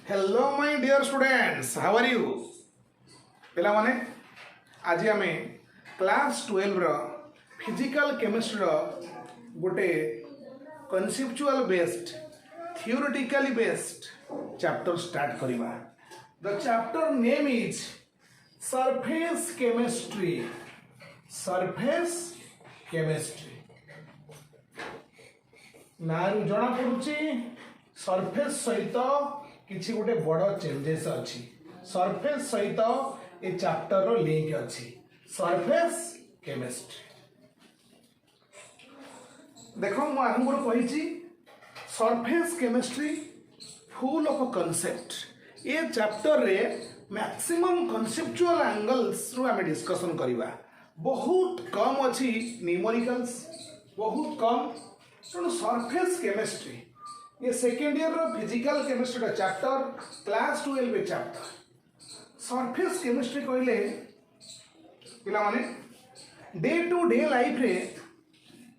Hello my dear students, how are you पिला माने आज आम क्लास 12 रो फिजिकल केमिस्ट्री रो गोटे conceptual based theoretically based chapter start करिबा। The chapter name is surface chemistry. Surface chemistry ना जना पड़ुची सरफेस सहित किसी गोटे बड़ चेंजेस अच्छी। सरफेस सहित ए चैप्टर रो लिंक अच्छी सरफेस केमिस्ट्री। देखो मु आरंभ कही surface chemistry full of concept. ये चैप्टर रे मैक्सिमम कॉन्सेप्चुअल एंगल्स रु आमे डिस्कशन करिबा। बहुत कम अच्छी न्यूमेरिकल्स, बहुत कम। तेणु सरफेस केमिस्ट्री ये सेकेंड ईयर फिजिकल केमिस्ट्री का chapter class 12 chapter. Surface chemistry कहले पिला माने डे टू डे लाइफ रे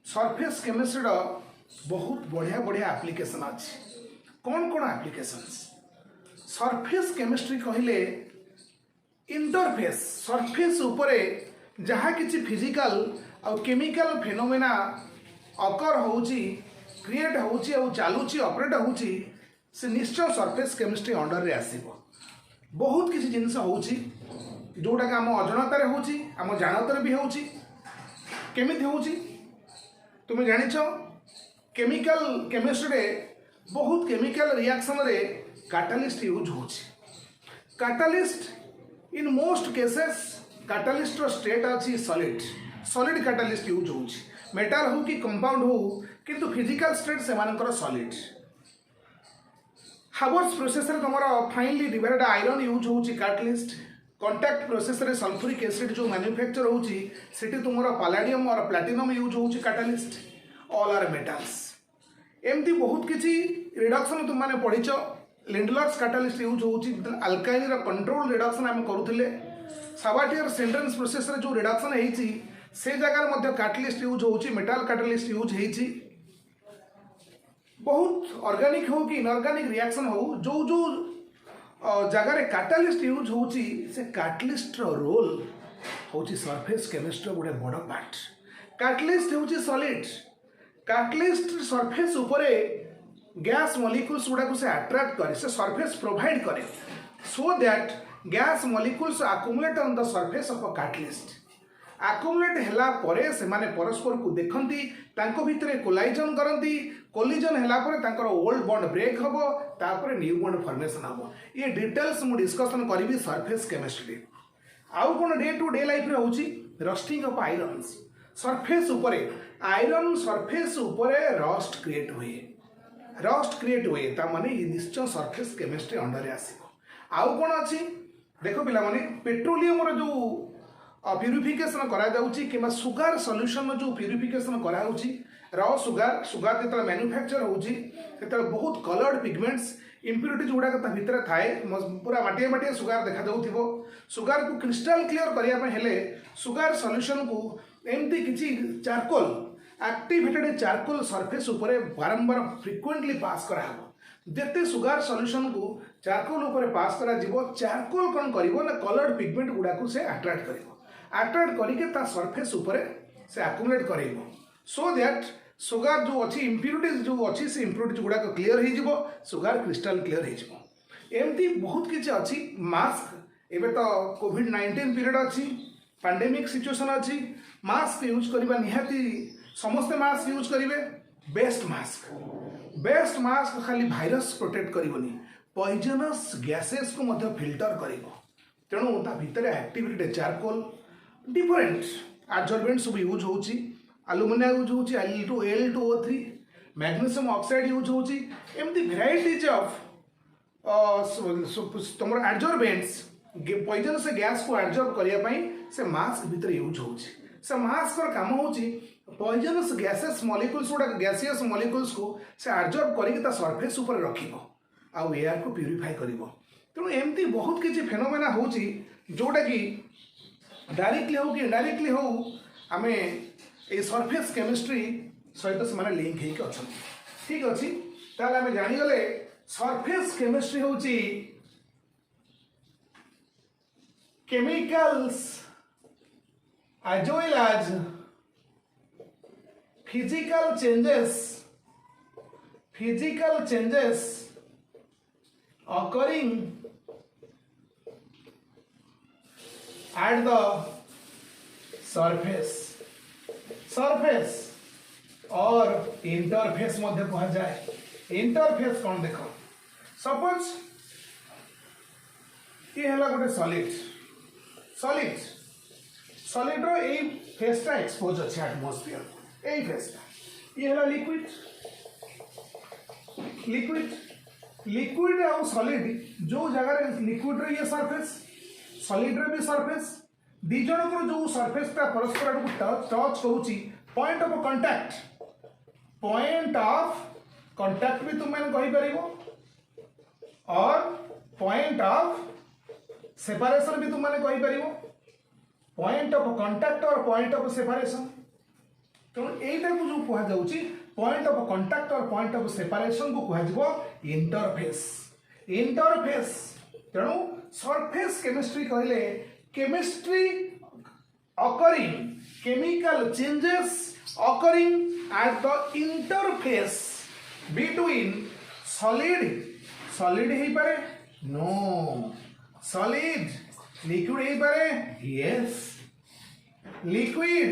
सरफेस केमिस्ट्री रा बहुत बढ़िया बढ़िया एप्लिकेशन अच्छी। कौन कौन एप्लिकेशंस? सरफेस केमिस्ट्री कहले इंटरफेस सरफेस उपरे जहाँ किसी फिजिकल और केमिकल फेनोमेना अकर होची, क्रिएट होची और चालूची, ऑपरेट होची, से निश्चय सरफेस केमिस्ट्री अंडर रे आसीबो। बहुत किसी जिनस होची जोटा कि आम अजनतारे होची, आम जानतारे भी होची। केमिति होची तुम जानिछ? केमिकल केमिस्ट्री रे बहुत केमिकल रिएक्शन रे कैटालिस्ट यूज होची। Catalyst in most cases catalyst रो स्टेट अछि सॉलिड। सॉलिड कैटालिस्ट यूज होची। मेटाल हो कि कंपाउंड हो किंतु फिजिकल स्टेट से मानकर सॉलिड। हावर्स प्रोसेस रे तमरा फाइनली डिवाइडेड आयरन यूज होची कैटलिस्ट। कांटेक्ट प्रोसेस रे सल्फ्यूरिक एसिड जो मैन्युफैक्चर होची सेठी तुमरा पैलेडियम और प्लैटिनम यूज होची कैटलिस्ट। All are metals. एमती बहुत किछि रिडक्शन तुम माने पढिचो। लिंडलर्स कैटलिस्ट यूज होची। अल्काइल रो कंट्रोल रिडक्शन हम करूथिले। साबाटियर सेंटेंस प्रोसेस रे जो रिडक्शन हेची से जगह मध्य कैटलिस्ट यूज होची। मेटल कैटलिस्ट यूज हेची। बहुत ऑर्गेनिक हो कि इनऑर्गेनिक रिएक्शन हो जो जो जगह कैटालिस्ट यूज होची से कैटलिस्ट रो रोल होची सरफेस केमिस्ट्री गोटे बड़ पार्ट। कैटलिस्ट होची सॉलिड। कैटलिस्ट सरफेस उपरे गैस मॉलिक्यूल्स गुडा को से अट्रैक्ट करे, से सरफेस प्रोवाइड करे so that gas molecules accumulate on the surface of a catalyst. Accumulate हैला परे से माने परस्पर को देखंती, तांको भितरे कोलाइजन करंती। कोलिजन हैला परे तांकर ओल्ड बॉन्ड ब्रेक हबो, तापरे न्यू बॉन्ड फॉर्मेशन हबो। ये डिटेल्स मु डिस्कशन करिवि सरफेस केमिस्ट्री। आउ कोन डे टू डे लाइफ रे होची रस्टिंग ऑफ आयरन्स। सरफेस उपरे आयरन सरफेस उपरे रस्ट क्रिएट हुए। रस्ट क्रिएट हुए ता माने ये निश्चय सरफेस केमिस्ट्री अंडर रे आसीबो। आउ कोन अछि देखो पिला माने पेट्रोलियम रो जो प्यूरिफिकेशन करा जाउची कि सुगार सॉल्यूशन जो प्यूरिफिकेशन करा होची रॉ सुगार सुगार जेतला मैन्युफैक्चर होची तेतला बहुत कलर्ड पिगमेंट्स इम्प्योरिटीज गुडा ता भितर थाए। पूरा माटिया माटिया सुगार देखा जाउथिबो। सुगार को क्रिस्टल क्लियर करिया पे हेले सुगार सॉल्यूशन को एमती किछि चारकोल एक्टिवेटेड चारकोल सरफेस ऊपर बारंबार फ्रिक्वेंटली पास करा हबो। जेते सुगार सॉल्यूशन को चारकोल ऊपर पास करा जिवो, चारकोल कोन करिवो ना कलर्ड पिगमेंट गुडा को से अट्रैक्ट करिवो। अट्रैक्ट करके ता सरफेस ऊपर से अक्युमुलेट करेइबो सो दैट सुगार जो अच्छी इम्प्योरिटीज जो अच्छी से इम्प्योरिटीज गुडा क्लियर हो जिवो, सुगार क्रिस्टल क्लियर हो जिवो। एमती बहुत किछि अछि। मास्क एबे तो कोविड-19 पीरियड अछि, पैंडेमिक सिचुएशन अछि। मास्क यूज करबा निहाती समस्त मास्क यूज करिवे। बेस्ट मास्क खाली वायरस प्रोटेक्ट करिवनी, पॉइजनस गैसेस को मध्य फिल्टर करिवो। तेणु ता भितर एक्टिवेटेड चारकोल डिफरेंट एडजॉर्बेंट सब यूज होची। एल्युमिनियम यूज होची, Al2O3, मैग्नीशियम ऑक्साइड यूज होची। एमती वेराइटीज ऑफ तुम एडजॉर्बेंट्स पॉइजन से गैस को एडजॉर्ब करिया पई से मास्क भीतर यूज होची। से मास्क र काम होची पॉइजनस गैसेस मॉलिक्यूल्स गुडा गैसियस मॉलिक्यूल्स को से एडजॉर्ब करके ता सरफेस ऊपर रखिबो आ एयर को प्यूरिफाई करिवो। तेणु एमती बहुत किछि फेनोमेना होची जोटा कि डायरेक्टली हो कि इनडायरेक्टली हो आमे ए सरफेस केमिस्ट्री सहित से माने लिंक हेकि अछन। ठीक अछि ताले आमे जानि गले सरफेस केमिस्ट्री होची chemicals as well as physical changes occurring at the surface और इंटरफेस मध्य कहा जाए। इंटरफेस कौन देख सपोज ये है गोटे सॉलिड रो ए फेसटा एक्सपोज अच्छे एटमोस्फियर ए फेसटा ये है लिक्विड और सॉलिड जो जगह लिक्विड रो ये सरफेस सॉलिड रो भी सरफेस दी जन को जो सरफेस टा परस्पर को टच होची पॉइंट ऑफ कांटेक्ट भी तुम मैंने कहि परिबो और पॉइंट ऑफ सेपरेशन भी तुम मैंने कहि परिबो पॉइंट ऑफ कांटेक्ट और पॉइंट ऑफ सेपरेशन तो एटा को जो कहा जाउची पॉइंट ऑफ कांटेक्ट और पॉइंट ऑफ सेपरेशन को कहा जिवो इंटरफेस तेणु सरफेस केमिस्ट्री कहले chemistry occurring chemical changes occurring at the interface between solid ही पारे नो solid liquid ही पारे yes liquid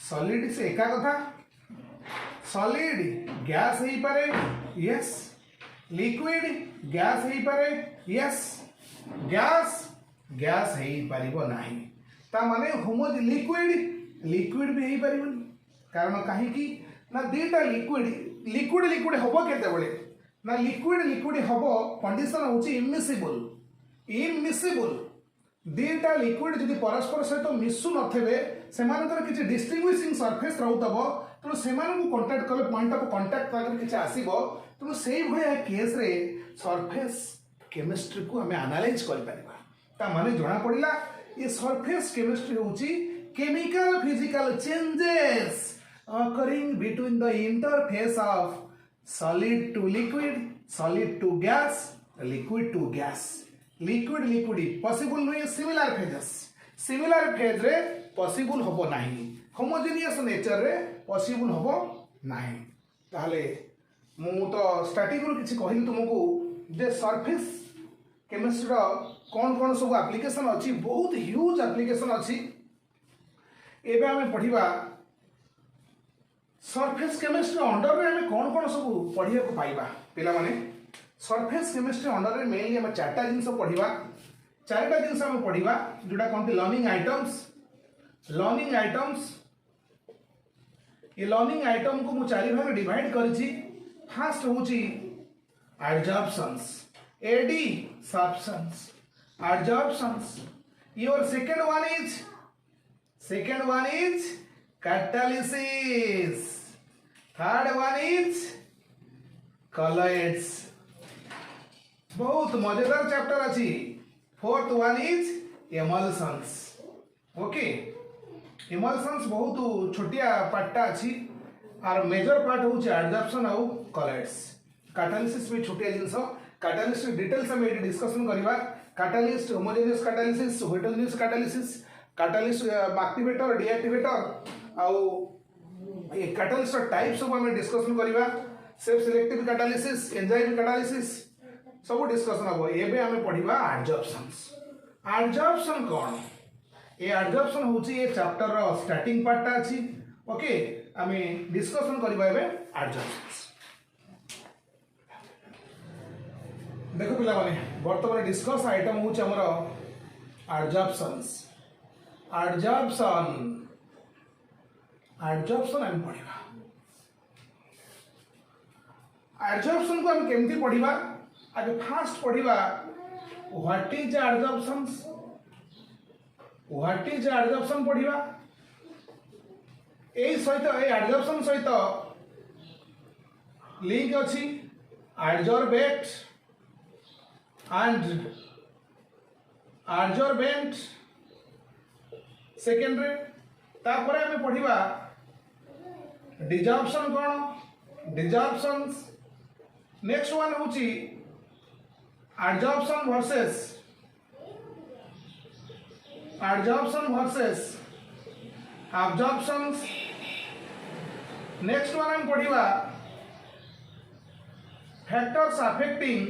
solid से एका कथा solid gas ही पारे yes liquid gas ही पारे yes gas ही पारिबो नाही ता माने होमोज लिक्विड भी हो पारिबनी कारण कहीं ना दीटा लिक्विड हम केते ना लिक्विड हम कंडीशन हूँ इमिसिबल दीटा लिक्विड जदि परस्पर सहित मिसु नथिबे सेमानकर किछि डिस्टिंग्विशिंग सरफेस रहउतब तेणु सेमानकु कांटेक्ट कले पॉइंट ऑफ कांटेक्ट ताकर किछि आसीबो तेणु सेही भया केस रे सरफेस केमिस्ट्री को हमें एनालाइज कर परिबा ता माने जणा पड़िला ये सरफेस केमिस्ट्री होची chemical physical changes occurring between the interface of solid to gas liquid to gas liquid possible नहीं similar phase रे possible होबो नाही homogeneous nature रे possible होबो नाही ताले मु तो स्टार्टिंग रो किछि कहिल तुमको जे सरफेस केमिस्ट्री रो कौन सब एप्लिकेशन अच्छी बहुत ह्यूज एप्लिकेशन अच्छी एबे हमें पढ़िबा सरफेस केमिस्ट्री अंडर रे हमें कौन सब पढ़िया को पाइबा पिला माने सरफेस केमिस्ट्री अंडर रे मेनली हम चारटा जिंस पढ़िबा चारटा जिंस हम पढ़िबा जोटा कोनती लर्निंग आइटम्स ये लर्निंग आइटम को मु चारि भाग डिवाइड करछि फर्स्ट होची एडजॉर्प्शंस एडी substance adsorptions your second one is catalysis third one is colloids बहुत मजेदार चैप्टर अच्छी fourth one is emulsions okay emulsions बहुत छोटिया पार्टा अच्छी और मेजर पार्ट होची adsorption और colloids catalysis भी छोटिया जिंस catalyst डिटेल्स हम एटी डिस्कशन करबा catalyst homogeneous catalysis heterogeneous catalyst activator deactivator आउ ये catalyst टाइप सब हम डिस्कशन करबा self selective catalysis enzyme catalysis सब डिस्कशन हबो एबे हम पढिबा adsorption कोन ये adsorption होची ये चैप्टर रो स्टार्टिंग पार्ट अछि ओके हम डिस्कशन करबा एबे adsorption देखो पिला माने वर्तमान डिस्कस आइटम होच हमर adsorption हम पढिबा adsorption को हम केमती पढिबा आगे फास्ट पढिबा व्हाट इज adsorption पढिबा ए सहित ए adsorption सहित लिंक अछि adsorbate and adsorbent सेकेंडरी तापर हमें पढ़िबा डिजॉर्प्शन कोन डिजॉर्प्शंस नेक्स्ट वन होची adsorption versus absorptions. Next one हम पढ़िबा factors affecting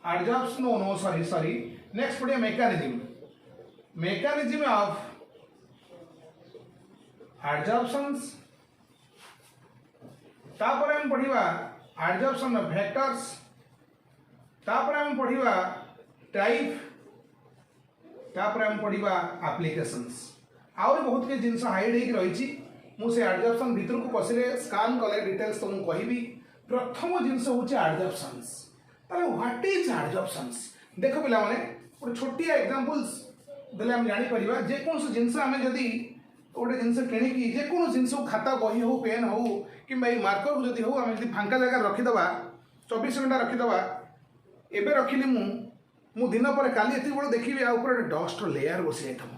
adsorption. No, sorry. Next पढ़िए mechanism of adsorptions. तापर हम पढ़िबा adsorption of vectors. तापर हम पढ़िबा टाइप. तापर हम पढ़िबा applications. आउर बहुत के जिनस हाइड हेक रही मु से adsorption भीतर को पसिले स्कैन कले डिटेल्स तुम कहबी. प्रथम जिनस होचे adsorptions. ताले व्हाट इज adsorptions देखो पिला माने गोटे छोटिया एग्जांपल्स देले हम जानि परिबा जे कोन से जिनस हमें जदी गोटे जिनस किणी की जे कोन जिनस खाता बही हो पेन हो कि भाई मार्कर को जदी हो हम जदी फांका जगह रखि दबा 24 घंटा रखि दबा एबे रखिली मु दिन पर काली एति बड़ देखिबी आ ऊपर डस्ट लेयर बसी जाइथम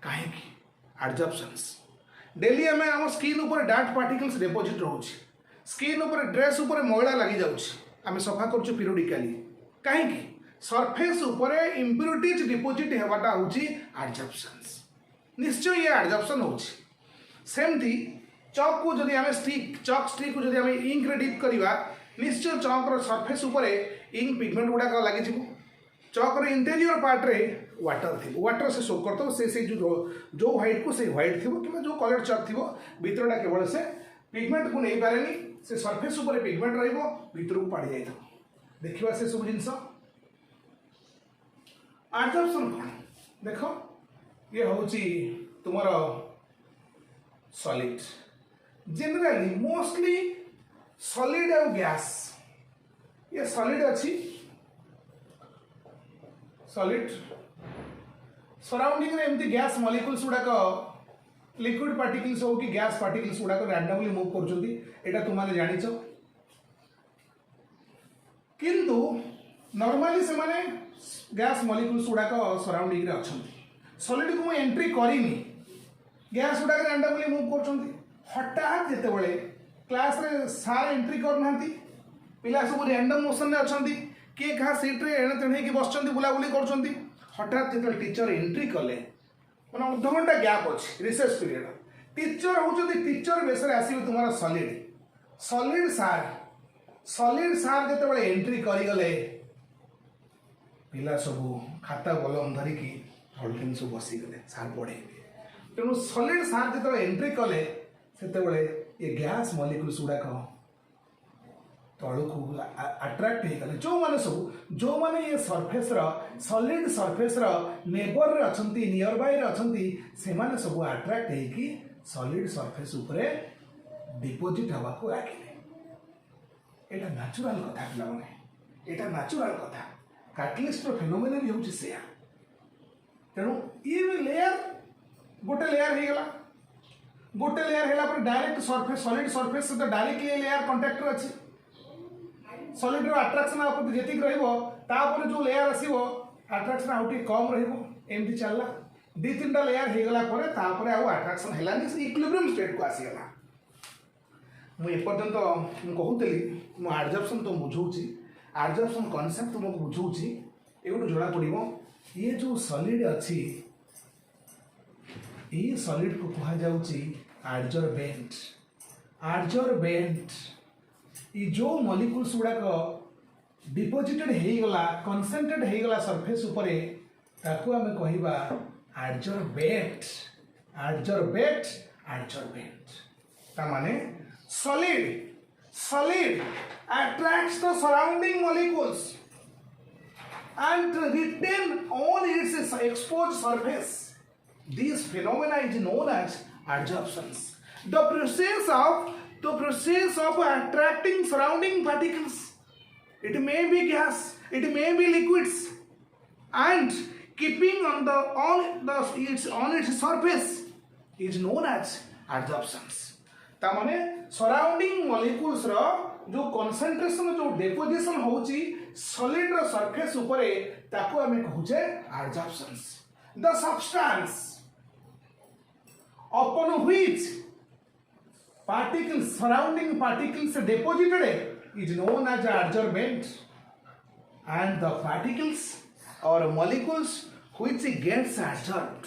काहे की adsorptions. डेली हमें हम स्किन ऊपर डार्ट पार्टिकल्स डिपॉजिट रहउछि. स्किन ऊपर ड्रेस ऊपर मैला लागि जाउछि. आम सफा करूँ पीरियडिकली कहीं सरफेस उपर इम्प्यूरिटीज डिपोजिट होवाटा हूँ adsorptions. निश्चय ये adsorption होछि. सेमती चॉक को जदि आम चॉक स्टिक को जदि आम इंक रे डिप करवा निश्चय चॉक रो सरफेस उपर इंक पिगमेंट गुड़ाक लगी चॉक रो इंटेरियर पार्ट रे वाटर से शो करते से जो व्हाइट को से व्हाइट थी कि जो कलर चॉक थी भीतरटा केवल से पिगमेंट को नहीं पारे से सरफेस उपर पिगमेंट भीतर को पाड़ी जाए देखा से सब जिनस adsorption कौन देख ये हूँ तुम सॉलिड जनरली मोस्टली सॉलिड और गैस ये सॉलिड अच्छी सॉलिड सराउंडिंग एमती गैस मॉलिक्यूल्स गुड़ाक लिक्विड पार्टिकल्स हो कि गैस पार्टिकल्स गुड़ाक रैंडमली मूव कर तुमने जानिच किंतु नॉर्मली से माने गैस मॉलिक्यूल्स गुड़ाक सराउंडिंग रे अच्छी सॉलिड को एंट्री करिनी गैस गुड़ाक रैंडमली मूव कर हठात जितेबाला क्लास रे सार एंट्री करना पिला सब रैंडम मोशन में अच्छा किए क्या सीट्रे एणे तेणे कि बस बुलाबुली कर हठात जो टीचर एंट्री कले मैंने अध घंटा गैप अच्छे रिसेस पीरियड टीचर होती टीचर बेस आसवे तुम सॉलिड सार जो एंट्री करगले पिला सब खाता कलम धरिकी हल्किन सब बसीगले सार पढ़े तेणु सॉलिड सार जो एंट्री कले से ये गैस मॉलिक्यूल्स गुड़ाक तलू अट्राक्ट हो गले जो मैंने ये सरफेस सॉलिड सरफेस नेबर अच्छा नियर बाय अच्छा से माने सब अट्राक्ट होगी सॉलिड सरफेस उपरे डिपोजिट हवा को लगे यहाँ नेचुरल कथा पे यहाँ नेचुरल कथा कैटलिस्ट फेनोमेना भी हूँ से तेणु ये लेयर गोटे लेयर हो गला गोटे लेयर है डायरेक्ट सरफेस सॉलिड सरफेस सहित डायरेक्टली लेयर कंटाक्ट अच्छी सॉलिड अट्राक्शन आप जी रही जो लेयर आसो अट्राक्शन आउटे कम रमती चलला दी तीन टा लेयर हो गलापर अट्राक्शन है इक्विलिब्रियम स्टेट को आसीगला मुझे कहूली मु adsorption तो बुझाऊँगी adsorption कॉन्सेप्ट तुमको बुझाऊँगी ये जना पड़ो ये जो सॉलिड अच्छी ये सॉलिड को कहा adsorbent ये जो मॉलिक्यूल्स गुड़ाक डिपोजिटेड होगला कनसेंट्रेट होगला सरफेस उपर ताकू आम कहवा adsorbate तामाने solid attracts the surrounding molecules and retain on its exposed surface. This phenomena is known as adsorptions. The process of attracting surrounding particles, it may be gas, it may be liquids, and keeping on its surface is known as adsorptions. तामाने surrounding molecules रो जो concentration जो deposition होची solid रो surface ऊपर ताको हमें कहूचे adsorptions. The substance upon which particles, surrounding particles deposited is known as adsorbent, and the particles or molecules which gets adsorbed,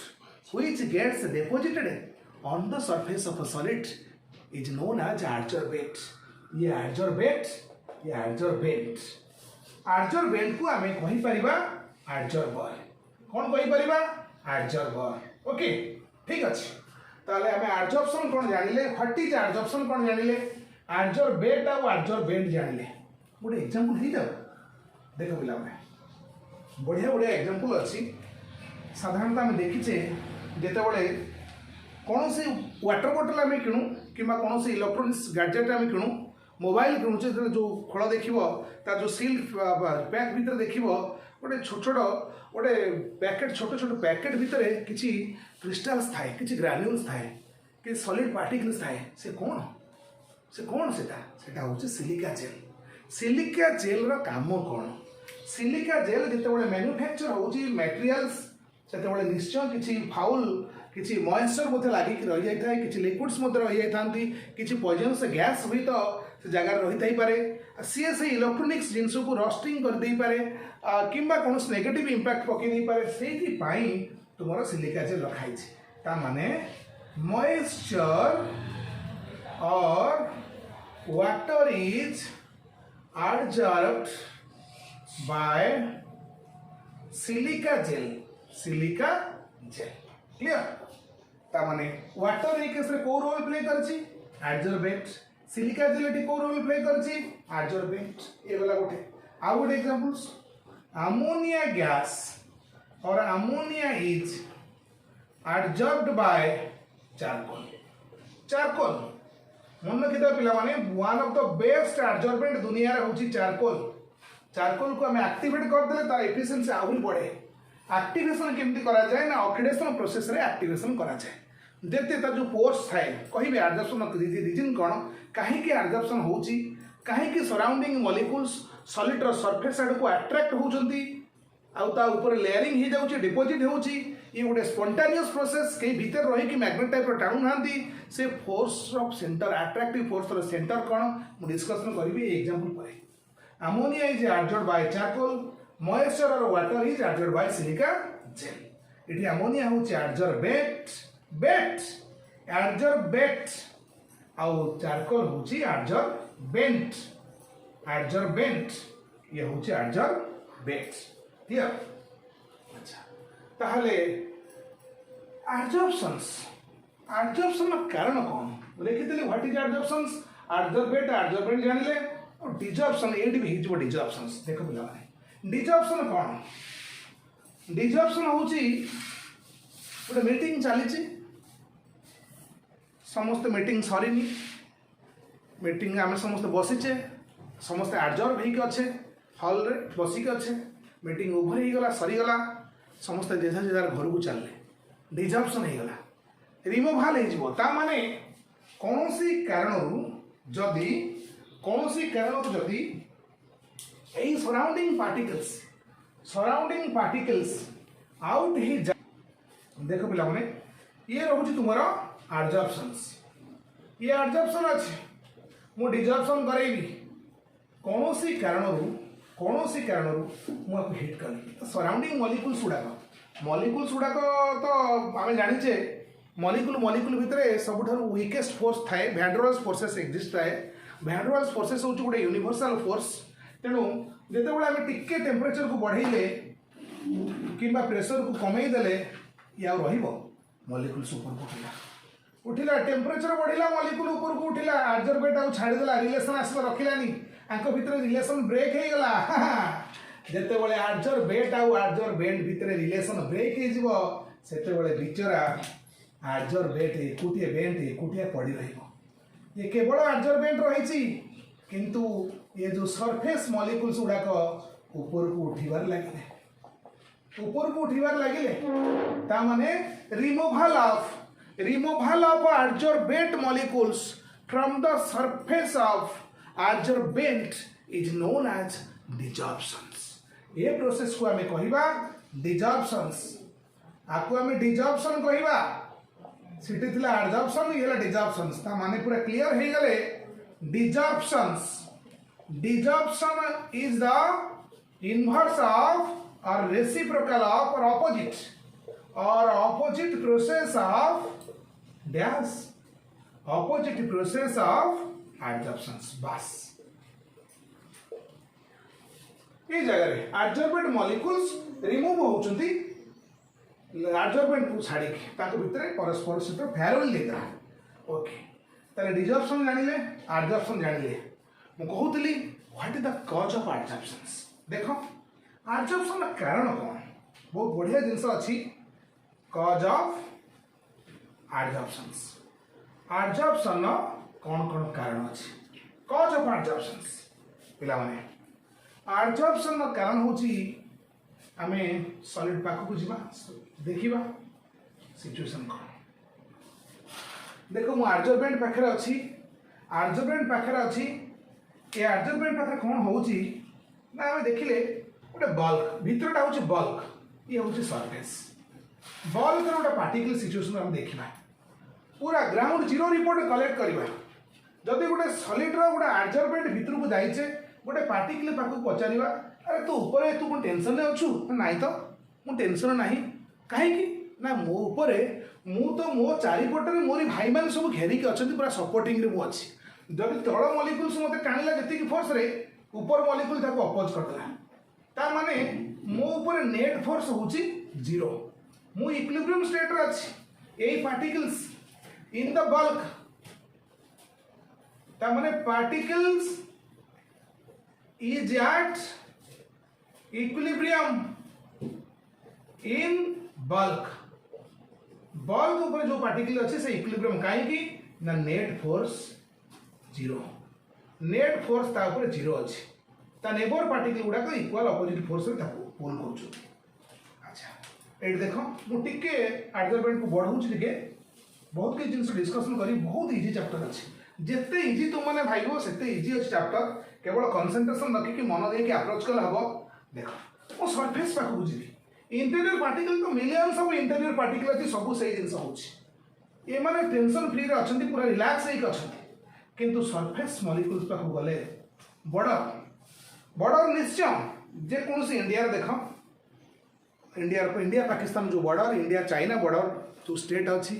which gets deposited on the surface of a solid is known as adsorbate. ये adsorbate, ये adsorbent. adsorbent को आमे कहि परिबा adsorber. कौन कहि परिबा adsorber. Okay ठीक अछि. ताले आमे adsorption कोन जानिले, व्हाट इज adsorption कोन जानिले, adsorbate और adsorbent जानिले. गोटे एग्जांपल हे जाओ. देखो पिला में बढ़िया बढ़िया एग्जांपल अछि. साधारणतः आमे देखिचे जेते बळे कौन से वाटर बोतल आम किणु कि कौन से इलेक्ट्रोनिक्स गैजेट आम किणु मोबाइल किणुचे जो फल देख जो सील पैक भितर देख गोटे छोट छोट गोटे पैकेट छोट छोट पैकेट भितर किसी क्रिस्टाल्स थाए किसी ग्रान्यूल्स थाए कि सॉलिड पार्टिकल्स थाए से कौन सेटा हूँ सिलिका जेल. सिलिका जेल रो काम कौन. सिलिका जेल जिते मैन्युफैक्चर होची मटेरियल्स से निश्चय किसी फाउल किसी मॉइस्चर मध्य लागिक रही जाए किसी लिक्विड्स मध्य रही जाती किसी पॉइजनस गैस हुई तो से जगार रही थी पारे सी से इलेक्ट्रोनिक्स जिनस को रस्टिंग कर दे पारे किंबा कौन नेगेटिव इंपैक्ट पकई नहीं पारे से तुम सिलिका जेल रखाई ता माने मॉइस्चर और water is adsorbed by silica gel. Silica gel clear. तामाने वाटर ए केस रे को रोल प्ले करछि एडजॉर्बेंट. सिलिका जेल को रोल प्ले करछि एडजॉर्बेंट. ए वाला गोटे आ गोटे एग्जांपल्स अमोनिया गैस और ammonia is adsorbed by charcoal. Charcoal मन रखिदा पिला माने one of the best adsorbent दुनिया रे होछि चारकोल. चारकोल को हम एक्टिवेट कर देले तार एफिशिएंसी आहुरी बढ़े. एक्टिवेशन केमती करा जाए ना ऑक्सीडेशन प्रोसेस रे एक्टिवेशन करा जाए. जेते तार जो पोर्स थाए कहिबे एडजॉर्प्शन रीजन कोन काहे कि एडजॉर्प्शन होची काहे कि सराउंडिंग मॉलिक्यूल्स सॉलिड रो सरफेस आड़ को अट्रैक्ट होचंती आउ ता ऊपर लेयरिंग हो जाउची डिपॉजिट होची. ये गोटे स्पॉन्टेनियस प्रोसेस के भीतर रही कि मैग्नेट टाइप रो टाणु नांती से force of centre attractive force रो सेंटर कोन मु डिस्कशन करबी एग्जांपल परे. Ammonia is adsorbed by charcoal. Moisture और water is adsorbed by silica gel. इटी अमोनिया होची एडजॉर्बेट एडजॉर्बेट आउ चारकोल होची एडजॉर्बेंट. ये होची एडजॉर्बेट. क्लियर. अच्छा ताहले एडजॉर्प्शन कारण कौन लिखिदेली what is adsorptions adsorbate adsorbent जानिले और डिजॉर्प्शन एडी भी हिजबो डिजॉर्प्शंस. देखो पिला माने डिजॉर्प्शन कौन. डिजॉर्प्शन होची गोटे मीटिंग चली समस्त मीटिंग सरीनी मीटिंग आम समस्त बसीचे समस्त एडजॉर्ब होइके अच्छे हॉल रे बसिके अच्छे मीटिंग ओभर हो गला सरीगला समस्त जेझा जेजार घर को चलले डिजॉर्प्शन हो गला रिमूवाल हो माने कौनसी कारणरू जदि यही सराउंडिंग पार्टिकल्स आउट ही जा. देखो पिला माने ये रहउची तुमरो एडजॉर्प्शंस. ये एडजॉर्प्शन अच्छे मु डिजॉर्प्शन करेबी कौनसी कारणरू मुझे हिट कली सराउंडिंग मॉलिक्यूल्स गुड़ाक तो आम जाचे मॉलिक्यूल भितर सबुठ वीकेस्ट फोर्स थाए van der Waals forces exist थाए. वैन डर वाल्स फोर्सेस हूँ गोटे यूनिवर्सल फोर्स. तेणु जिते बड़े आम टिके टेम्परेचर को बढ़ेले कि प्रेशर को कमेदेले ये मॉलिक्यूल्स ऊपर उठिला टेम्परेचर बढ़िला मॉलिक्यूल ऊपर को उठिला एडजॉर्बेट आउ छाड़देला रिलेशन आसला रखिलानी आंको भितर रिलेशन ब्रेक हो गला. जिते बड़े एडजॉर्बेट आउ एडजॉर्बेंट भितर रिलेशन ब्रेक हो सेते बड़े बिचरा एडजॉर्बेट एकुटिया बेंट एकुटिया पड़ी रहिबो. ये केवल एडजॉर्बेंट रही किंतु ये जो सरफेस मॉलिक्यूल्स गुड़ाक ऊपर को उठिबार लगिले ता माने removal of adsorbent molecules from the surface of adsorbent is known as desorptions. ये प्रोसेस को आमे कहिबा डिजॉर्प्शंस. आको आमे डिजॉर्प्शन कहिबा सिटी थिला एडजॉर्प्शन ये डिजॉर्प्शंस ता माने पूरा क्लियर हे गले desorptions desorption is the inverse of और रेसिप्रोकल ऑफ और opposite process of dash opposite process of adsorptions बस ये जगह एडजॉर्बेंट मॉलिक्यूल्स रिमूव होचंती एडजॉर्बेंट को छाड़ी के भितर परस्पर सहित फेयरवेल देता ओके ताले डिजॉर्प्शन जानिले एडजॉर्प्शन जानिले मु कहूतली what is the cause of adsorptions देखो एडजॉर्प्शन का कारण कौन बहुत बढ़िया जिनस अच्छी कॉज ऑफ एडजॉर्प्शंस एडजॉर्प्शन कौन कौन कारण अच्छी कॉज ऑफ एडजॉर्प्शंस पिला माने एडजॉर्प्शन का कारण होची आमे सॉलिड पाखक को जीवा देखिबा सिचुएशन कौन देखो मु एडजॉर्बेंट पाखरे अच्छी एडजॉर्बेंट पाखरे अच्छी ये एडजॉर्बेंट पाखरे कौन होची ना आमे देखिले गोटे बल्क भितरटा होची बल्क ये होची सरफेस बल्क रो गोटे पार्टिकल सिचुएशन हम देखिबा पूरा ग्राउंड जीरो रिपोर्ट कलेक्ट करबा जदि गोटे सॉलिड रो गोटे एडजॉर्बेंट भितर को जाइछे गोटे पार्टिकल पाखक पचारिबा अरे तू ऊपर तू कौन टेंशन में अच्छु ना तो मु टेंशन ना कहीं ना मो ऊपर मु तो मो चारिपटे मोरी भाई मैंने सब घेरिक अच्छा पूरा सपोर्टिंग रे अच्छी जब तल मलिक्यूल्स मत टाणिला जी फोर्स रे ऊपर मलिक्यूल अपोज करदेला तार माने मो ऊपर नेट फोर्स होची जीरो मु इक्विलिब्रियम स्टेट रे अछि ए पार्टिकल्स इन द बल्क तार माने particles is at equilibrium in bulk bulk ऊपर जो पार्टिकल अच्छे से इक्विलिब्रियम कहीं ना net force zero net force ता ऊपर जीरो अच्छे ता नेबर पार्टिकल गुड़ाक इक्वल अपोजिट फोर्स रे ताको पुल करछु अच्छा एट देखो मु टिके एडजॉर्बेंट को बढ़ाउछि टिके बहुत के जिंस डिस्कशन करी बहुत इजी चैप्टर अच्छे जिते इजी तुम मैंने भाईबो सेते इजी अच्छे चैप्टर केवल कंसंट्रेशन रखिकी मन देके अप्रोच कले हबो देखो वो सरफेस पाक बुझी इंटीरियर पार्टिकल तो मिलियंस ऑफ इंटीरियर पार्टिकल अच्छी सब से जिन होची ये माने टेंशन फ्री रे अछंती पूरा रिलैक्स होइक अछंती किंतु सरफेस मॉलिक्यूल्स पाक गले बॉर्डर निश्चय जे कोनसी इंडिया रे देखो इंडिया पाकिस्तान जो बॉर्डर इंडिया चाइना बॉर्डर जो स्टेट अच्छी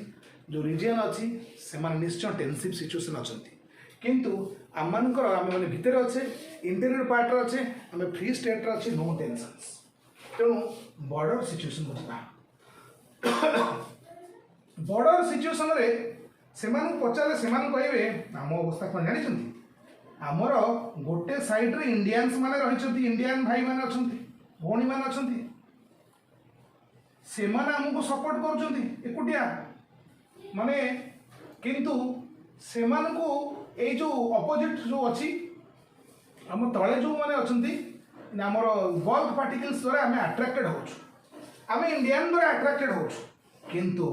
जो रीजन अच्छी से माने निश्चय टेंसिव सिचुएशन अछंती किंतु आम माने भितर अच्छे इंटीरियर पार्ट अच्छे आम फ्री स्टेट अच्छे नो टेंशन्स तेणु बॉर्डर सिचुएशन बुझा बॉर्डर सिचुएशन रे से पचारे से कहे आम अवस्था कौन जानी आमर गोटे साइड रे इंडियंस माने रही इंडियन भाई माने अच्छे भौणी माने अच्छे से आमको सपोर्ट करुटिया माने किंतु से ये जो अपोजिट जो अच्छी आम तले जो मैंने अच्छा आमर बल्क पार्टिकल्स द्वारा आम अट्राक्टेड होम इंडियन द्वारा अट्राक्टेड होंतु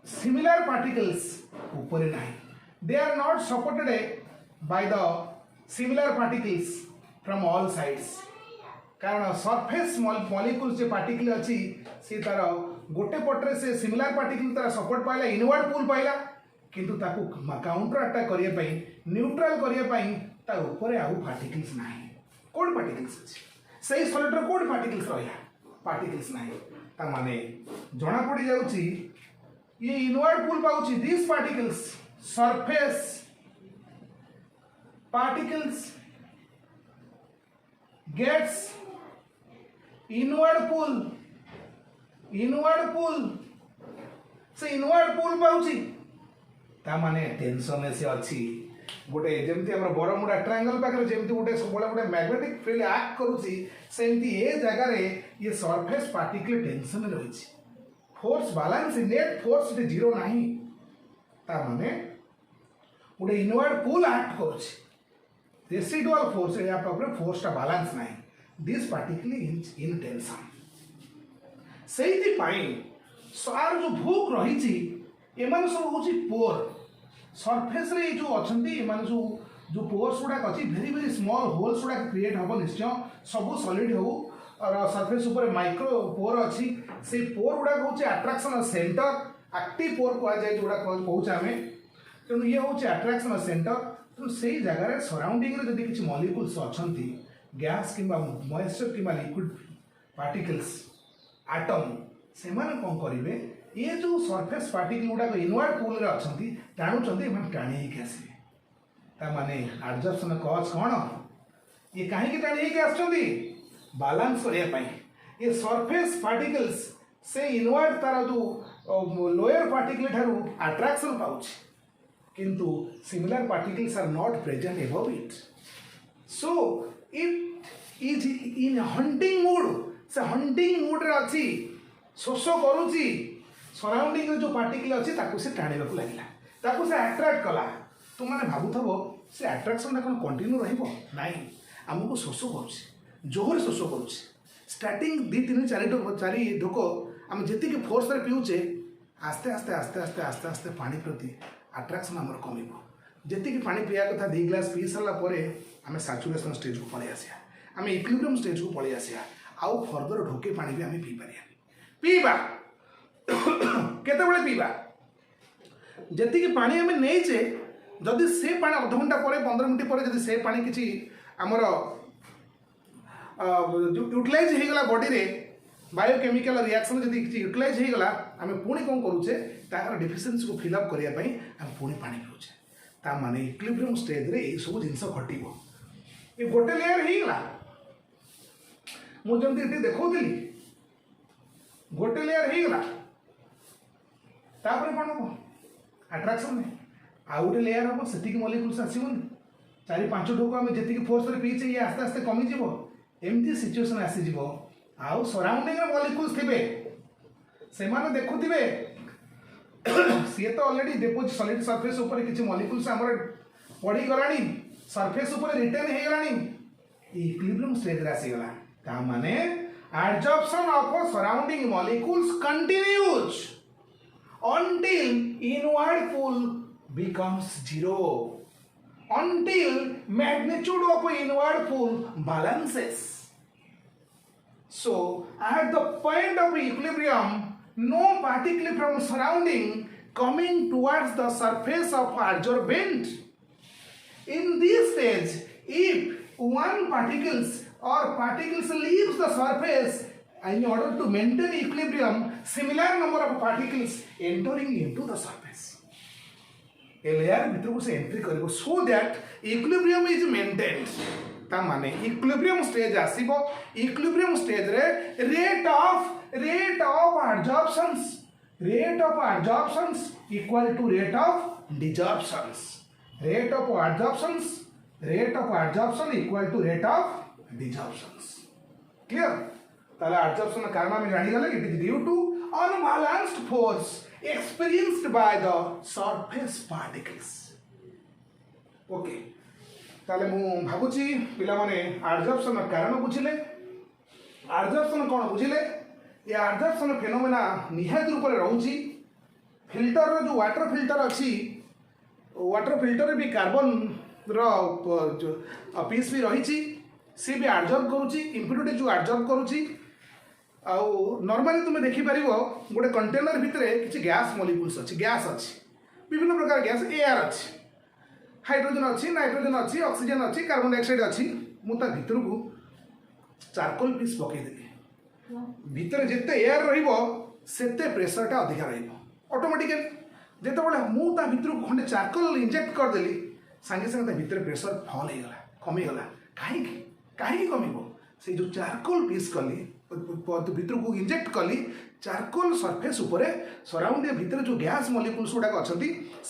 सिमिलर पार्टिकल्स ऊपर ना they are not supported by the similar particles from all sides कारण सरफेस मॉलिक्यूल्स जो पार्टिकल अच्छी सी तार गोटे पटे से सिमिलर पार्टिकल तार सपोर्ट पाइला इनवर्ड पुल पाइला किंतु ताकू काउंटर अटैक करने न्यूट्रल करने ऊपर आउ पार्टिकल्स ना कौन पार्टिकल्स अच्छे से सॉलिड कौन पार्टिकल्स रहा पार्टिकल्स ना माने जना पड़ जाऊँगी ये इनवर्ड पुल पाऊँ this particles surface particles gets inward pull से इनवर्ड पुल पाऊँ ताने टेंशन से अच्छी गोटे जमी आम बरमुड़ा ट्रायंगल पाखे जमी गोटे सब गोटे मैग्नेटिक फील्ड एक्ट करुँची सेमती ये जगार ये सरफेस पार्टिकल टेंशन रही force balance net force zero ना ताने गोटे इनवर्ड पुल एक्ट करुँची रेसिडुअल फोर्स या फोर्सटा बालांस ना दिस पार्टिकल इन टेंशन से सार जो भूक रही एमान सब हूँ पोर सरफेस रे जो अच्छा जो पोर्स गुड़ाक अच्छी भेरी भेरी स्मॉल होल्स गुड़ाक क्रिएट हम निश्चय सब सॉलिड हो और सरफेस ऊपर माइक्रो पोर अच्छी से पोर गुड़ाक हूँ अट्राक्शन सेंटर एक्टिव पोर कहुए जोड़ा कौचे आम तेणु ये हूँ अट्राक्शन सेंटर तेणु से जगार सराउंडिंग जब किसी मलिक्यूल्स अच्छा गैस कि मॉइस्चर कि लिक्विड पार्टिकल्स आटम से कौन करेंगे ये जो सरफेस पार्टिकल गुड़ाक इनवर्ड पूल में अच्छा टाणुंट टाणी आसवे ताने एडजर्प्शन कज कौन ये कहीं टाणी आसुँच बालांस करने ये सरफेस पार्टिकल्स से इनवर्ड तार जो लोअर पार्टिकल ठारू अट्राक्शन पाउछ किंतु similar particles are not present above it so it is in hunting mood से हंटिंग मूड रे अच्छी शोष करुच्ची सराउंडिंग जो पार्टिकल अच्छी से टाणी लगे से अट्राक्ट कला तुम मैंने भावुव से अट्राक्शन कौन कंटिन्यू रही आमको शोष कर जोर शोष कर स्टार्टिंग 2-3-4 ढोक आम जी फोर्स पीऊचे आस्ते आस्ते आस्ते आस्ते आस्ते आस्ते पानी प्रति अट्राक्शन आमर कम जी पानी पीवा कथा 2 ग्लास पी सारापर आम सैचुरेशन स्टेज को पलि आसा आम इक्विलिब्रियम स्टेज को पलि आसा आउ फर्दर ढोके पानी भी आम पी पार पीवा केतबेले पीवा जी पानी आम नहींचे जदि से पानी अध घंटा पर 15 मिनट पर जदि से पानी किसी आमर यूटिलाइज होगला बॉडी रे बायोकेमिकल रिएक्शन जदि यूटिलाइज होगला आम पुणी कौन करुचे तार डिफिशिएंसी को फिलअप करने आम पुणी पानी पीछे ता माने इक्विलिब्रियम स्टेज रे ये सब जिनस घटिबो ये गोटे लेयर होगला मुझे देखी गोटे लेयर होगला तापर कौन हम अट्राक्शन नहीं आउ गोटे लेयर हम से मलिक्यूल्स आसबन 4-5 ढोक आम जी फोर्स पीछे ये आस्ते आस्ते कमिज एमती सिचुएशन आसीज आउ सराउंडिंग मलिक्यूल्स थे से देखुवे सी तो ऑलरेडी देखो सॉलिड सरफेस ऊपर किसी मलिक्यूल्स आमर पड़गला सरफेस ऊपर रिटर्न हो गला इक्विलिब्रियम स्टेज आसीगला ता माने adsorption of surrounding molecules continues until inward pull becomes zero, until magnitude of inward pull balances. So at the point of equilibrium, no particle from surrounding coming towards the surface of adsorbent. In this stage, if one particles or particles leaves the surface in order to maintain equilibrium, similar number of particles entering into the surface. A layer भितर को से entry करिबो so that equilibrium is maintained. ता माने equilibrium stage आसीबो equilibrium stage रे rate of adsorptions equal to rate of desorptions. Rate of adsorption equal to rate of desorptions. Clear? ताला adsorption कारण आम जानीगले it is due to unbalanced force experienced by the surface particles okay ताले मु भाबुची पिला माने adsorption कारण बुझिले adsorption कोन बुझिले ये एडजॉर्प्शन फेनोमेना निहात रूप रे रहउची फिल्टर रो जो वाटर फिल्टर अछि वाटर फिल्टर भी कार्बन रो पीस भी रहिची सी भी एडजॉर्ब करूची इम्प्यूरिटी जो एडजॉर्ब करूची आउ नॉर्मली तुम देखिपर गोटे कंटेनर भितर किसी गैस मॉलिक्यूल्स अच्छी गैस अच्छी विभिन्न प्रकार गैस एयर अच्छी हाइड्रोजन अच्छी नाइट्रोजन अच्छी ऑक्सीजन अच्छी कार्बन डाइऑक्साइड अच्छी मुझे भितर को चारकोल पीस पकईदेली भितर जिते एयर रते प्रेसरटा अधिका ऑटोमेटिकली जिते मुझे भितर को खंडे चारकोल इंजेक्ट करदेली सांगे सांगे भितर प्रेसर फल होगला कमीगला कहीं कम से जो चारकोल पीस कली भितर को इंजेक्ट कली चारकोल सरफेस उपर सराउंडिंग भितर जो गैस मॉलिक्यूल्स गुड़ाक अच्छा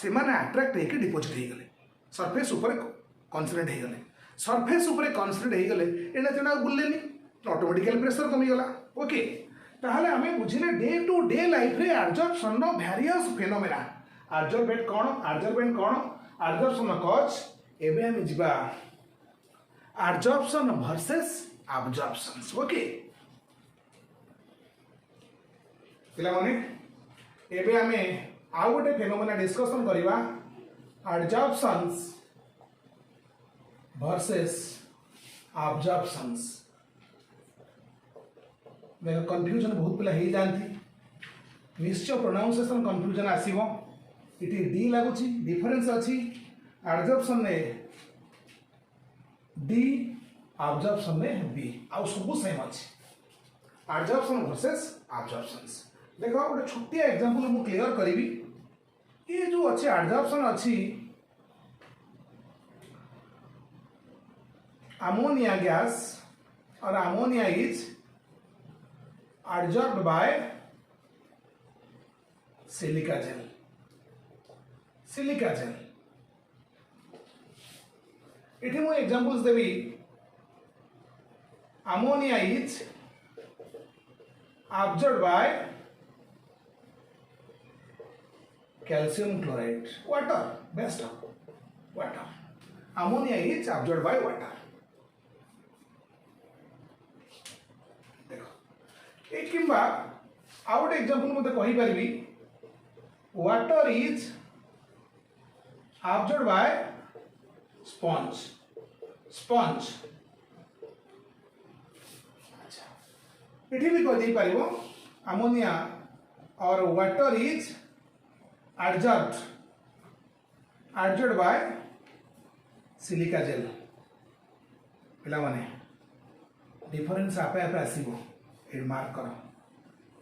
से अट्राक्ट होकर डिपोजिट हो गले सरफेस उपर कनसंट्रेट हो गले सरफेस उपर कनसंट्रेट हो गले एना तेना बुलेनी ऑटोमेटिकली प्रेशर कमीगला ओके ताहले आम बुझिले डे टू डे लाइफ रे adsorption know various phenomena adsorbent कौन एडजॉर्प्शन कज एबे आम जिबा एडजॉर्प्शन वर्सेस एब्जॉर्प्शन ओके पिला माने एबे आमे आउ गोटे फेनोमेना डिस्कशन करिवा एडजॉर्प्शंस वर्सेस एब्जॉर्प्शंस में कंफ्यूजन बहुत पिला ही जानती निश्चय प्रोनाउंसिएशन कंफ्यूजन आसीबो इटी डी लागुची डिफरेंस अछि एब्जॉर्प्शन में डी एब्जॉर्प्शन में बी आ सब सेम अछि एब्जॉर्प्शन वर्सेस एब्जॉर्प्शंस देखो गोटे छोटिया एग्जांपल मु क्लियर करी ये जो अच्छे एब्जॉर्प्शन अच्छी अमोनिया गैस और ammonia is absorbed by silica gel इठी मु एग्जांपल्स देवी ammonia is absorbed by calcium chloride water best water ammonia is absorbed by water देखो ये किंबा आउट एग्जांपल मते कहि परबी water is absorbed by sponge अच्छा इठी भी कहि पारिबो अमोनिया और water is absorbed by silica gel पिला माने डिफरेंस आपे आपे आसीबो ए मार्क करो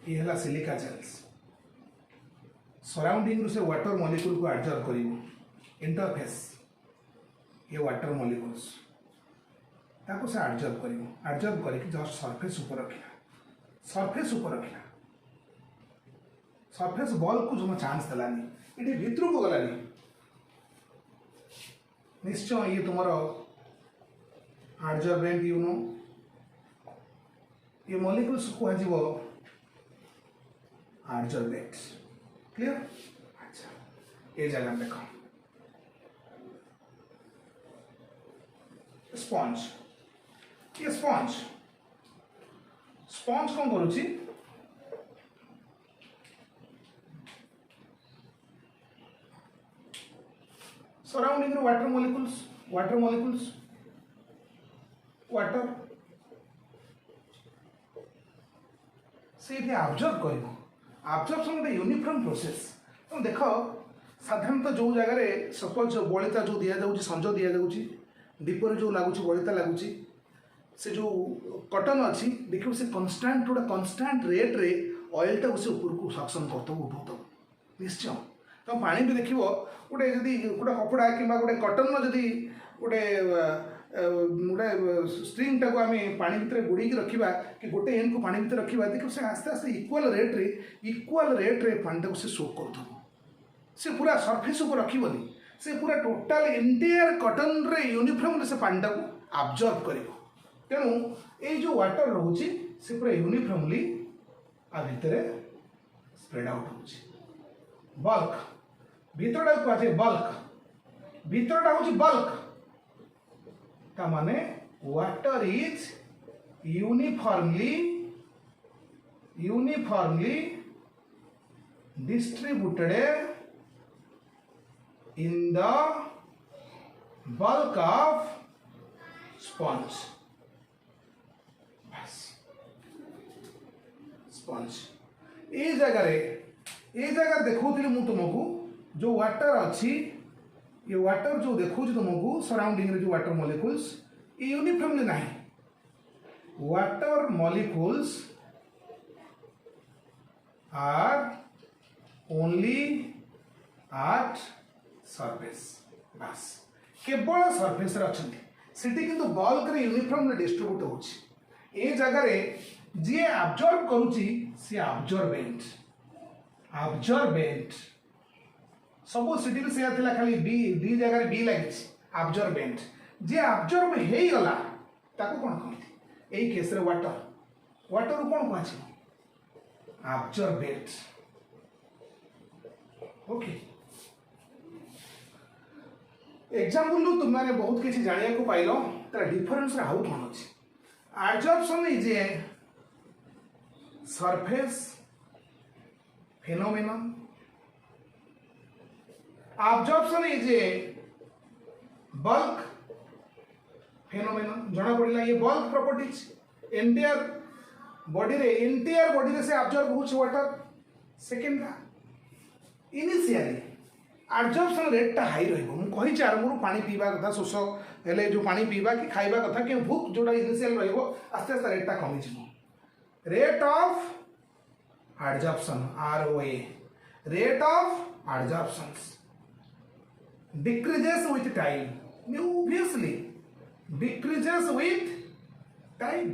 ये हला सिलिका जेल्स सराउंडिंग से वाटर मॉलिक्यूल को एब्जॉर्ब करिवो इंटरफेस ये वाटर मॉलिक्यूल्स ताको से एब्जॉर्ब करके जस्ट सरफेस ऊपर रखिला सरफेस बॉल को जमा चांस देलानी इटी भितर को गलानी निश्चय ये तुमर एब्जॉर्बेंट यू नो ये मॉलिक्यूल्स को हजिबो एब्जॉर्बेंट क्लियर अच्छा ये जगह देखो स्पंज ये स्पंज कौन करुची सराउंडिंग वाटर मॉलिक्यूल्स वाटर से एब्जॉर्ब कर एब्जॉर्प्शन गोटे यूनिफॉर्म प्रोसेस तुम देख साधारणतः जो जगह सपोज बलिता जो दि जाऊँगी संज दि जाऊँगी दीपर जो लगुच बलिता लगुच से जो कटन अच्छी देखो से कन्स्टाट गोटे कन्स्टाट रेट्रे ऑयल टाक से ऊपर को सक्शन करदब उठाऊ निश्चय तो पानी भी देख गोटे जदि गोटे कपड़ा कि गोटे कटन जदि गोटे गोटे स्ट्रिंग टाक आम पानी भितर गुड़ी रखा कि गोटे एंड को पानी भितर रखा देखो से आस्ते आस्ते इक्वाल रेट्रे पानी टाक से सोक करदब से पूरा सरफेस ऊपर रखी से पूरा टोटाल एंटायर कटन रे यूनिफॉर्म से पानी टाक एब्जॉर्ब कर तेणु ये जो वाटर रोचे से पूरा यूनिफॉर्मली आ भितर स्प्रेड आउट हो बल्क भीतरटा कहुचे बल्क भीतरटा हूँ बल्क ता माने water is uniformly distributed in the bulk of sponge ये जगह देखौଥିଲି ମୁଁ तुमको जो वाटर अच्छी ये वाटर जो देखो तुमको सराउंडिंग रे जो वाटर मॉलिक्यूल्स ये यूनिफॉर्मली नहीं water molecules are only at surface बस केवल सरफेस अच्छा किंतु बल्क रे यूनिफॉर्म डिस्ट्रीब्यूट होची ए जगह रे जी एब्जॉर्ब करूची सी एब्जॉर्बेंट सब सिटी से थिला खाली बी डी जगह रे बी लागिछ एब्जॉर्बेंट जी एब्जॉर्ब हेई गला ताको कोन कहती एई केस रे वाटर कोन कहछि एब्जॉर्बेंट ओके एग्जाम्पल तुमने बहुत किसी जानिया को पाइल तार डिफरेंस आउ कौन अच्छी absorption is a surface phenomenon absorption is a bulk phenomenon जना पड़ला ये बल्क प्रॉपर्टीज एंटायर बॉडी रे से एब्जॉर्ब होछ water second initially absorption rate high रही आरंभ पानी पीवा कथा शोष हेले जो पानी पीवा कि खाइबा कथा कि भूख जोटा इनिशियल आस्ते आस्ते रेटा कमी rate of absorption ROA rate of absorption decreases with time obviously decreases with time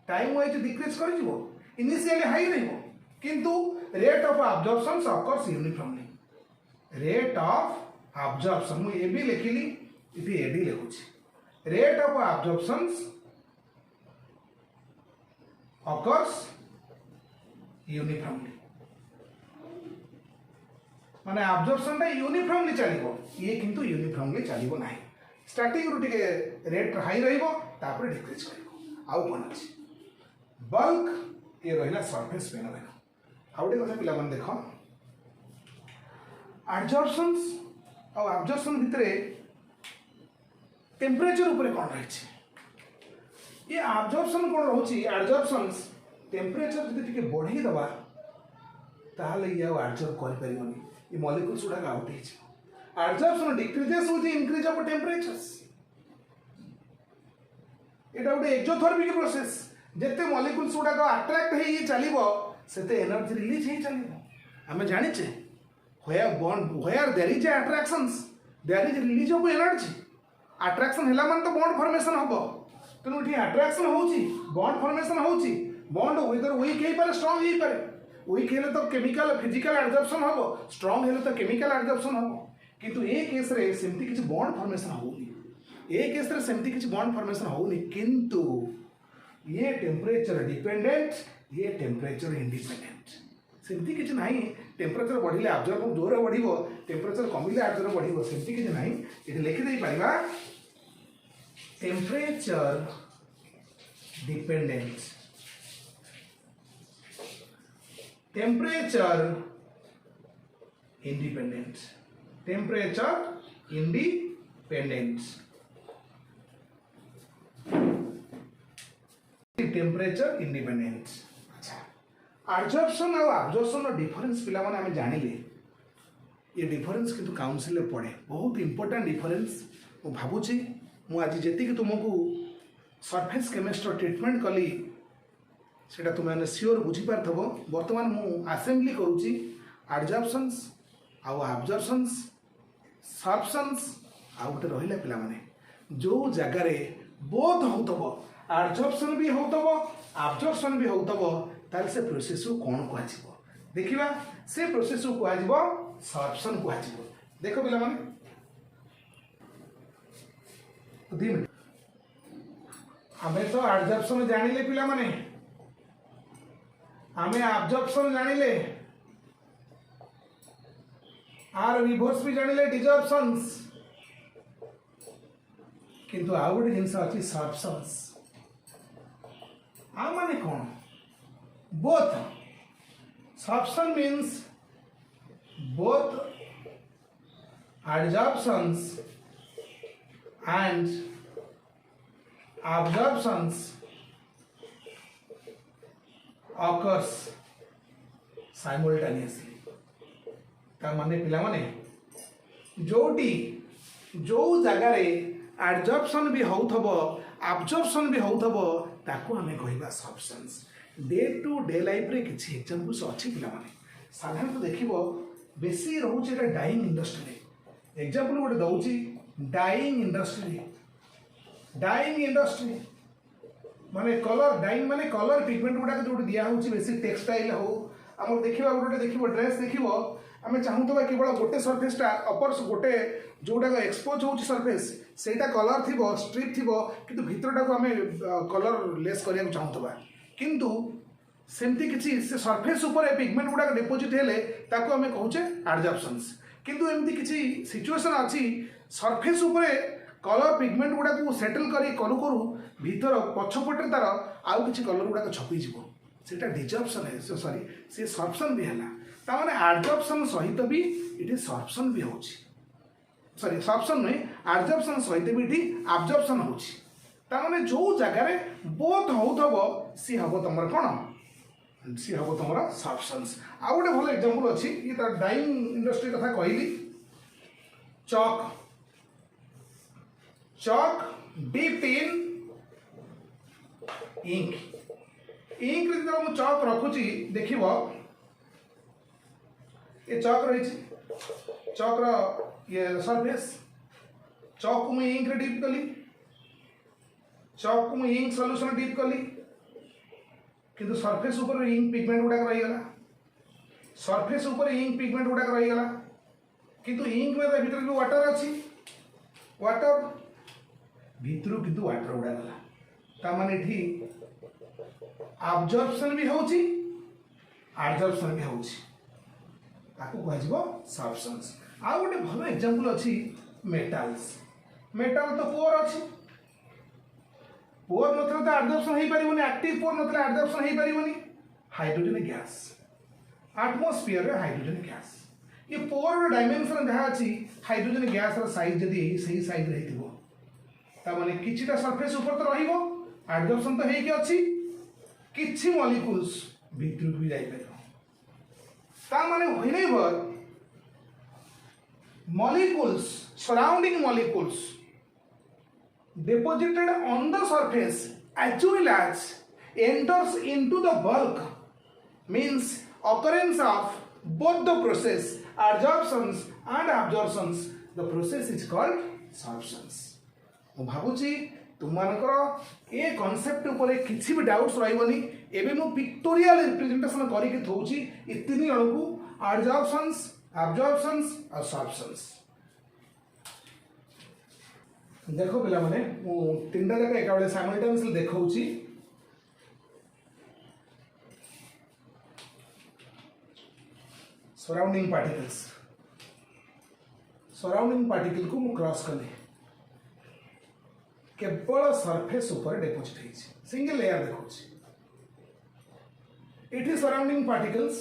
time wise decrease कर इनिशियली हाई रहिबो किंतु rate of absorption occurs uniformly rate of absorption मु ए भी लिखिली इति एडी लिखुछि rate of absorption occurs uniformly माने एब्जॉर्प्शन टा यूनिफॉर्मली चलिबो ये किंतु यूनिफॉर्मली चलिबो नाही स्टार्टिंग रु टिके रेट हाई रहिबो तापर डिक्रीज करिबो आउ कोन अछि बल्क ये रहिला सरफेस फेनोमेनन आउ गोटे कथा पिला मन देख एब्जॉर्प्शन और एब्जॉर्प्शन भितरे टेम्परेचर ऊपर कौन रही ये एब्जॉर्प्शन कौन रोची एब्जॉर्प्शन टेम्परेचर जदि टिके बढ़ई दबा ताहले ये एब्जॉर्ब कर परिबनी ये मॉलिक्यूल्स गुडा आउट हे absorption decreases with increase of temperatures एटा गोटे एक्सोथर्मिक प्रोसेस जेते मॉलिक्यूल्स गुडा अट्रैक्ट हे चलिबो सेते एनर्जी रिलीज हे चलिबो हमें जानिचे where there is attractions there is release of energy attraction hela man to bond formation hobo tenu ethi attraction hochi bond formation hochi bond whether weak he pare strong he pare weak hele to chemical physical adsorption hobo strong hele to chemical adsorption hobo किंतु ए case रे सेमती किछ bond formation होउनी ए case रे सेमती किछ bond formation होउनी किंतु ये temperature dependent ये टेम्परेचर इंडिपेंडेंट सेमती किछ नाही टेम्परेचर बढ़िले एब्जॉर्ब जोर बढ़िबो टेम्परेचर कमिले एब्जॉर्ब बढ़िबो सेमती किछ नाही एठी लिखि देई पाइबा temperature dependent temperature independent temperature independent temperature independent absorption और एब्जॉर्प्शन डिफरेंस पिला माने हमें जानिले ये डिफरेंस किंतु काउंसिल में पड़े बहुत इंपोर्टेंट डिफरेंस मु भाबुची मु आज जेति कि तुमको सरफेस केमिस्ट्री ट्रीटमेंट कली सेटा तुम मैंने सियोर बुझी पारथबो वर्तमान मु असेंबली करूची एब्जॉर्प्शंस आउ एब्जॉर्प्शंस सॉर्प्शंस आउ गोटे रहिला पिला माने जो जगह रे बोथ होतबो एब्जॉर्प्शन भी होतबो एब्जॉर्प्शन भी होतबो ताल से प्रोसेस को कौन कह देखा से प्रोसेस को कह सॉर्प्शन कह देख पिला माने आमे तो एब्जॉर्प्शन जानिले पिला माने आमे एब्जॉर्प्शन जानिले आर रिवर्स भी जानिले डिजॉर्प्शंस किंतु आउ गोटे जिनस अच्छी सॉर्प्शंस आ माने कौन both sorption means both adsorptions and absorptions occurs simultaneously ता माने पिला माने जोटी जो जगह रे एब्जॉर्प्शन भी होउथबो एब्जॉर्प्शन भी होउथबो ताको हमें कहबा substance day to day life रे किसी एग्जांपल्स अच्छी पिला माने साधारणतः देखिबो बेसी रहउछ एटा डाइंग इंडस्ट्री एग्जांपल गोटे दउची डाइंग इंडस्ट्री माने कलर डाइंग माने कलर पिगमेंट गुडा जो दिया होउची बेसी टेक्सटाइल हो हमर देखिबा गोटे देखिबो ड्रेस देखिबो आमे चाहूतबा केवल गोटे सरफेस टा अपर गोटे जोटा एक्सपोज होउची सरफेस सेटा कलर थिबो स्ट्रिप थिबो किंतु भीतरटा को आमे कलर लेस करिया चाहूतबा किंतु सेमती किसी से सरफेस ऊपर पिगमेंट गुडा डिपोजिट हेले ताको हमें कहूचे एब्जॉर्प्शंस किंतु एमती किसी सिचुएशन अच्छी सरफेस ऊपर कलर पिगमेंट गुडा को सेटल करी करू करू भीतर पछपटे तार आउ किसी कलर गुडा छपी जीवो सेटा डिजॉर्प्शन है सॉरी से सॉर्प्शन भी हैला ता माने एब्जॉर्प्शन सहित भी इठी सॉर्प्शन भी होची सॉरी सॉर्प्शन नहीं एब्जॉर्प्शन सहित भी इठी एब्जॉर्प्शन होची ताने जो जगह रे बोथ होउथबो सी हबो तमर कोन सी हम तुम सब्सटेंस। आउ गोटे भल एग्जांपल अच्छी ये तार डाइंग इंडस्ट्री कथा कहली chalk chalk dip in ink ink रे जब मु चॉक रखुची देखिबो ये चॉक रही चॉक रो ये सरफेस चॉक को मैं इंक रे डिप कली चॉक को मैं इंक सॉल्यूशन डिप कली किंतु सरफेस ऊपर इंक पिगमेंट गुड़ाक रहीगला सरफेस ऊपर इंक पिगमेंट गुड़ाक रहीगला किंतु इंक में भीतर जो वाटर अच्छी वाटर भीतर किंतु वाटर गुड़ा गला तामाने ठीक अब्जॉर्प्शन भी होची एब्जॉर्प्शन भी होची ताको कहजिबो सब्सटेंस। आ गोटे भलो एग्जांपल अछि मेटल्स मेटल तो पोर अछि पोर नथले तो एब्जॉर्प्शन हेई परिबोनी एक्टिव पोर नथले एब्जॉर्प्शन हेई परिबोनी हाइड्रोजन गैस एटमॉस्फेयर रे हाइड्रोजन गैस ये पोर डायमेंशन जहाँ अछि हाइड्रोजन गैस रो साइज जदी सही साइज रहिथिबो ता माने किछिटा सरफेस ऊपर तो रहिबो एब्जॉर्प्शन तो हेई के अछि किछि मॉलिक्यूल्स भीतर भी जाई परिबो ता माने whenever molecules surrounding molecules deposited on the surface as well as enters into the bulk means occurrence of both the process adsorptions and absorptions the process is called substance। मु भाबुची तुमମାନଙ୍କର ए कॉन्सेप्ट ऊपर किसी भी doubts रहइबनी एबे मु pictorial representation करी के थौची ए तीन जणकू adsorptions absorptions और substance। देखो पिला माने मु तीनटा जाक एका बेले साइमल्टेनियसली देखौची सराउंडिंग पार्टिकल को मु क्रॉस कले केवल सरफेस ऊपर डिपोजिट होइछि सिंगल लेयर देखौछि इट सराउंडिंग पार्टिकल्स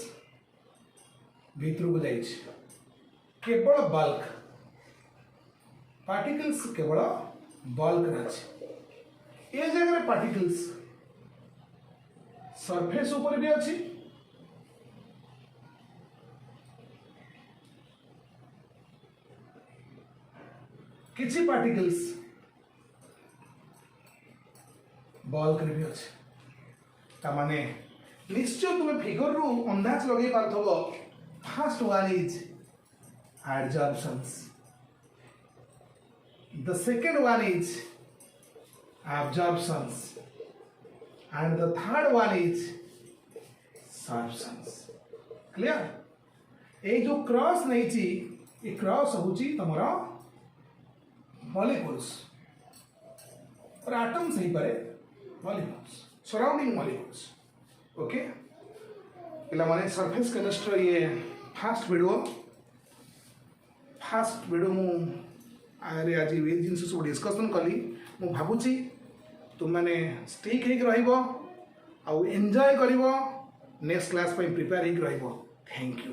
भीतर को जाइछि केवल बल्क पार्टिकल्स केवल बल्क अछि ए जगह पार्टिकल्स सरफेस ऊपर भी अछि किछि पार्टिकल्स बल्क रे भी अछि ता माने निश्चय तुम फिगर रु अंदाज लगे पारथबो first one is adsorptions the second one is absorptions and the third one is substance clear ए जो क्रॉस नहीं ची ये क्रॉस होची तमरा मॉलिक्यूल्स और एटम्स ही परे मॉलिक्यूल्स सराउंडिंग मॉलिक्यूल्स ओके पिला माने सरफेस केमिस्ट्री ये फास्ट वीडियो मु आरे आज ये जिनस सब डिस्कशन कली मु भाबुची तुम माने स्टिक हेक रहिबो आ एंजॉय करिवो नेक्स्ट क्लास पे प्रिपेयर हेक रहिबो थैंक यू।